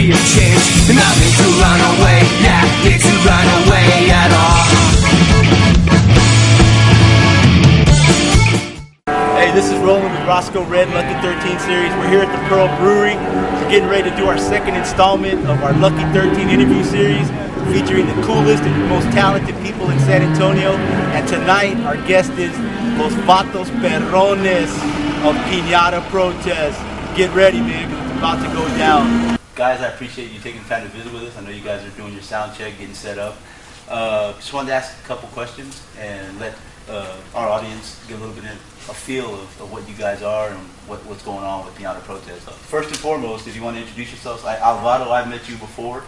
be a change. Nothing to run away, yeah, need to run away at all. Hey, this is Roland with Rosco Red Lucky 13 series. We're here at the Pearl Brewery. We're getting ready to do our second installment of our Lucky 13 interview series, featuring the coolest and most talented people in San Antonio. And tonight, our guest is Los Vatos Perrones of Pinata Protest. Get ready, man, because it's about to go down. Guys, I appreciate you taking the time to visit with us. I know you guys are doing your sound check, getting set up. Just wanted to ask a couple questions and let our audience get a little bit of a feel of what you guys are and what's going on with Pinata Protest. First and foremost, if you want to introduce yourselves, Alvaro, I've met you before.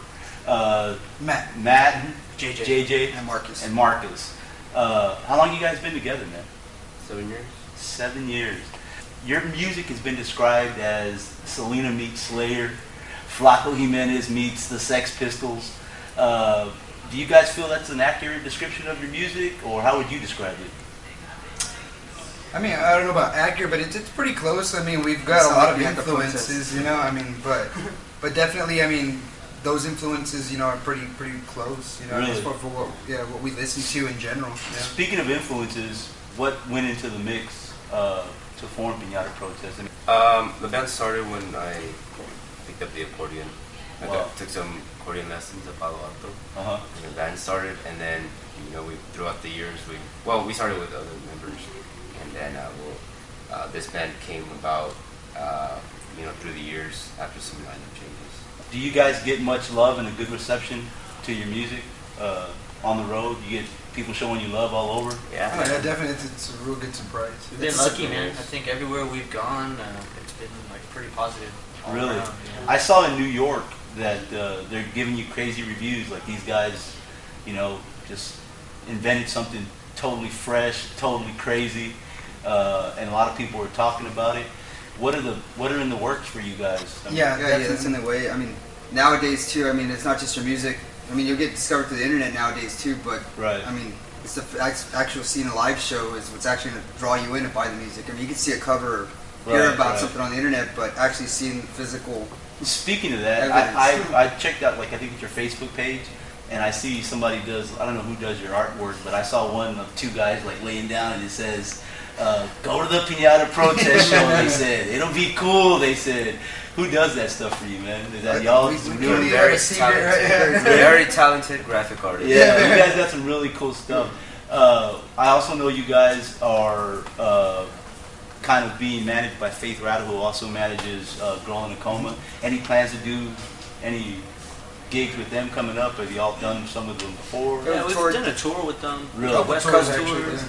Matt, JJ, and Marcus. How long you guys been together, man? 7 years. 7 years. Your music has been described as Selena meets Slayer, Flaco Jimenez meets the Sex Pistols. Do you guys feel that's an accurate description of your music, or how would you describe it? I mean, I don't know about accurate, but it's pretty close. I mean, we've got a lot of influences, you know. I mean, but definitely, I mean, those influences, you know, are pretty close, you know, really? As far for what we listen to in general. Yeah. Speaking of influences, what went into the mix to form Pinata Protest? The band started when I picked up the accordion. I took some accordion lessons at Palo Alto. And the band started, and then, you know, throughout the years, we started with other members, and then this band came about, you know, through the years after some lineup changes. Do you guys get much love and a good reception to your music on the road? You get people showing you love all over? Yeah, oh, yeah, definitely. It's a real good surprise. We've been lucky, man. I think everywhere we've gone, it's been like pretty positive. Really? Around, yeah. I saw in New York that they're giving you crazy reviews, like these guys, you know, just invented something totally fresh, totally crazy, and a lot of people were talking about it. What are in the works for you guys? I mean, yeah, that's in the way. I mean, nowadays too. I mean, it's not just your music. I mean, you'll get discovered through the internet nowadays too. But right. I mean, it's the actual seeing a live show is what's actually going to draw you in to buy the music. I mean, you can see a cover or hear about something on the internet, but actually seeing the physical. Speaking of that, I checked out, like, I think it's your Facebook page, and I see somebody does, I don't know who does your artwork, but I saw one of two guys like laying down, and it says, go to the Pinata Protest show, they said. It'll be cool, they said. Who does that stuff for you, man? Is that y'all? Very talented graphic artist. Yeah, you guys got some really cool stuff. I also know you guys are kind of being managed by Faith Rattle, who also manages Girl in a Coma. Any plans to do any gigs with them coming up? Have y'all done some of them before? Yeah, we've done a tour with them. Really? West Coast tours.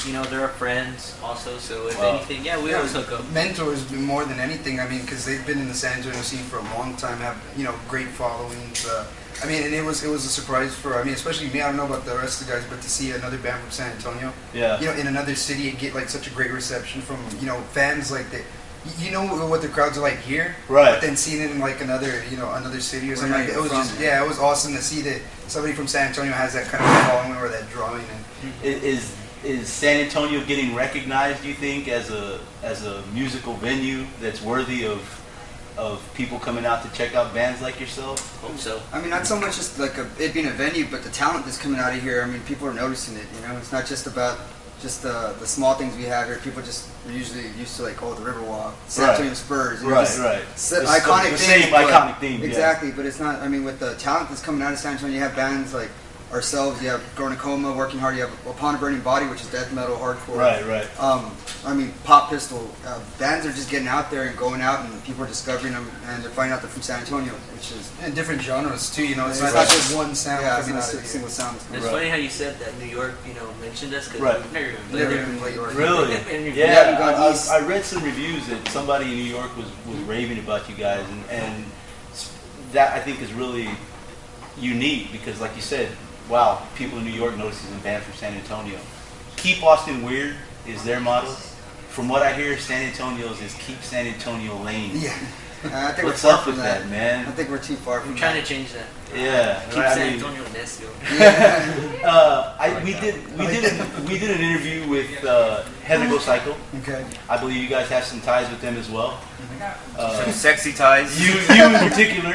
You know, they're our friends also, so if anything, we always hook up. Mentors more than anything. I mean, because they've been in the San Antonio scene for a long time, have, you know, great followings. I mean, and it was a surprise for, I mean, especially me. I don't know about the rest of the guys, but to see another band from San Antonio, you know, in another city and get like such a great reception from, you know, fans like that. You know what the crowds are like here, right? But then seeing it in like another city or something like that, it was just it was awesome to see that somebody from San Antonio has that kind of following or that drawing. And is San Antonio getting recognized, do you think, as a musical venue that's worthy of people coming out to check out bands like yourself? Hope so. I mean, not so much just like it being a venue, but the talent that's coming out of here. I mean, people are noticing it. You know, it's not just about just the small things we have here. People just are usually used to like, the Riverwalk, San Antonio Spurs, you know, iconic things. Same iconic theme. Exactly, but it's not. I mean, with the talent that's coming out of San Antonio, you have bands like ourselves, you have Girl in a Coma, Working Hard, you have Upon a Burning Body, which is death metal, hardcore. Right. I mean, Pop Pistol. Bands are just getting out there and going out, and people are discovering them, and they're finding out they're from San Antonio, which is... And different genres, too, you know, it's not just one sound. Yeah, it's not a single sound. It's funny how you said that New York, you know, mentioned us, because we've never even played York. Really? I read some reviews that somebody in New York was raving about you guys, and that, I think, is really unique, because, like you said, wow, people in New York noticing a band from San Antonio. Keep Austin Weird is their motto. From what I hear, San Antonio's is Keep San Antonio Lane. Yeah. I think What's we're far up from with that. that, man? I think we're too far from I'm trying that. to change that. Yeah, Keep right, I San mean, Antonio necio. we did an interview with Heather Go Cycle. Okay. I believe you guys have some ties with them as well. Some sexy ties. You in particular.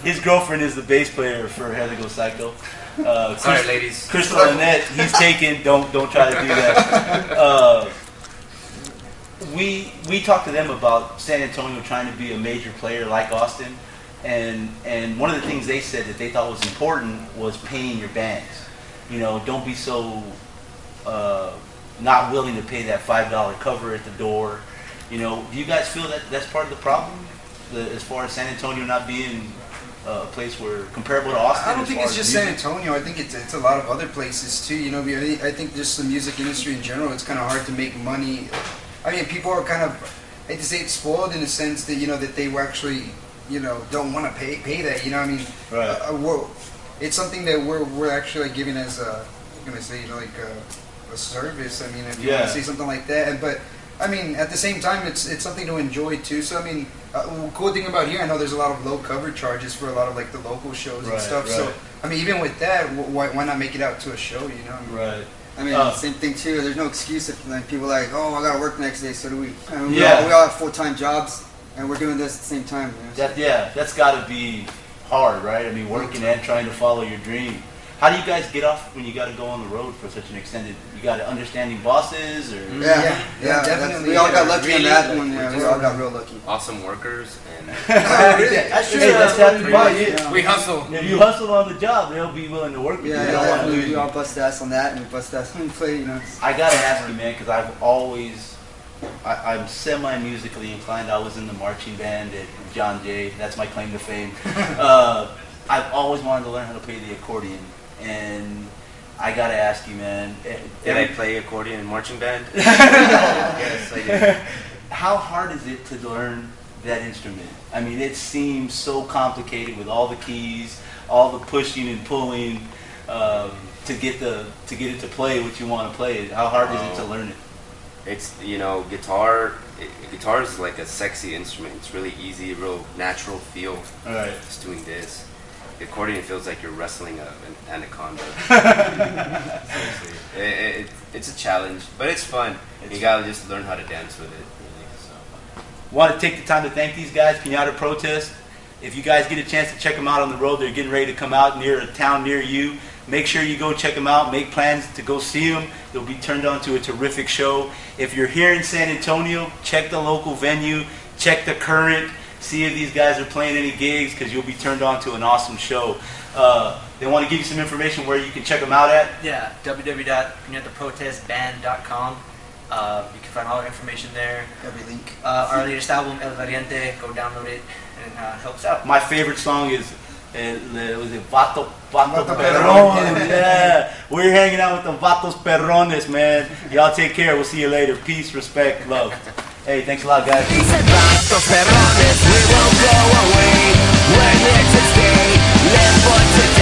His girlfriend is the bass player for Heather Go Cycle. Sorry, ladies. Crystal Annette, he's taken. Don't try to do that. We talked to them about San Antonio trying to be a major player like Austin, and one of the things they said that they thought was important was paying your bands. You know, don't be so not willing to pay that $5 cover at the door. You know, do you guys feel that that's part of the problem, as far as San Antonio not being a place where comparable to Austin? I don't as think far it's as just music? San Antonio. I think it's a lot of other places too. You know, I think just the music industry in general, it's kind of hard to make money. I mean, people are kind of, I hate to say it, spoiled in the sense that, you know, that they actually, you know, don't want to pay that. You know, I mean, Right. it's something that we're actually like giving as a, I'm gonna say, you know, like a service. I mean, if you want to say something like that, but. I mean, at the same time, it's something to enjoy too. So I mean, cool thing about here, I know there's a lot of low cover charges for a lot of like the local shows and stuff. So I mean, even with that, why not make it out to a show? You know? Right. I mean, same thing too. There's no excuse if like people are like, oh, I gotta work the next day. So do we. I mean, we all have full-time jobs, and we're doing this at the same time. You know? That's got to be hard, right? I mean, working and trying to follow your dream. How do you guys get off when you got to go on the road for such an extended? You got understanding bosses, or Yeah, definitely. We all got lucky on really, that like, one. Yeah, we we just- all got real lucky. Awesome workers, and That's true. That's happened by you. we hustle. If you hustle on the job, they'll be willing to work with you. They don't want to lose we you. all bust ass on that, and we bust ass when we play. You know. I gotta ask you, man, because I've always, I'm semi-musically inclined. I was in the marching band at John Jay. That's my claim to fame. I've always wanted to learn how to play the accordion, and I gotta ask you, man. Did I play accordion in marching band? Yes, I did. How hard is it to learn that instrument? I mean, it seems so complicated with all the keys, all the pushing and pulling to get it to play what you want to play. How hard is it to learn it? It's, you know, guitar is like a sexy instrument. It's really easy, real natural feel. All right. Just doing this. The accordion feels like you're wrestling an anaconda. Seriously. It's a challenge, but it's fun. You gotta just learn how to dance with it, really. So. Want to take the time to thank these guys, Pinata Protest. If you guys get a chance to check them out on the road, they're getting ready to come out near a town near you. Make sure you go check them out. Make plans to go see them. They'll be turned on to a terrific show. If you're here in San Antonio, check the local venue. Check the Current. See if these guys are playing any gigs, because you'll be turned on to an awesome show. They want to give you some information where you can check them out at. Yeah, www.pinataprotestband.com. You can find all our information there. Every link. Our latest album, El Variante, go download it and help us out. My favorite song is was it Vato Perron? Yeah, we're hanging out with the Vatos Perrones, man. Y'all take care. We'll see you later. Peace, respect, love. Hey, thanks a lot, guys. These vatos perrones, we won't go away. We're here to stay. Live for today.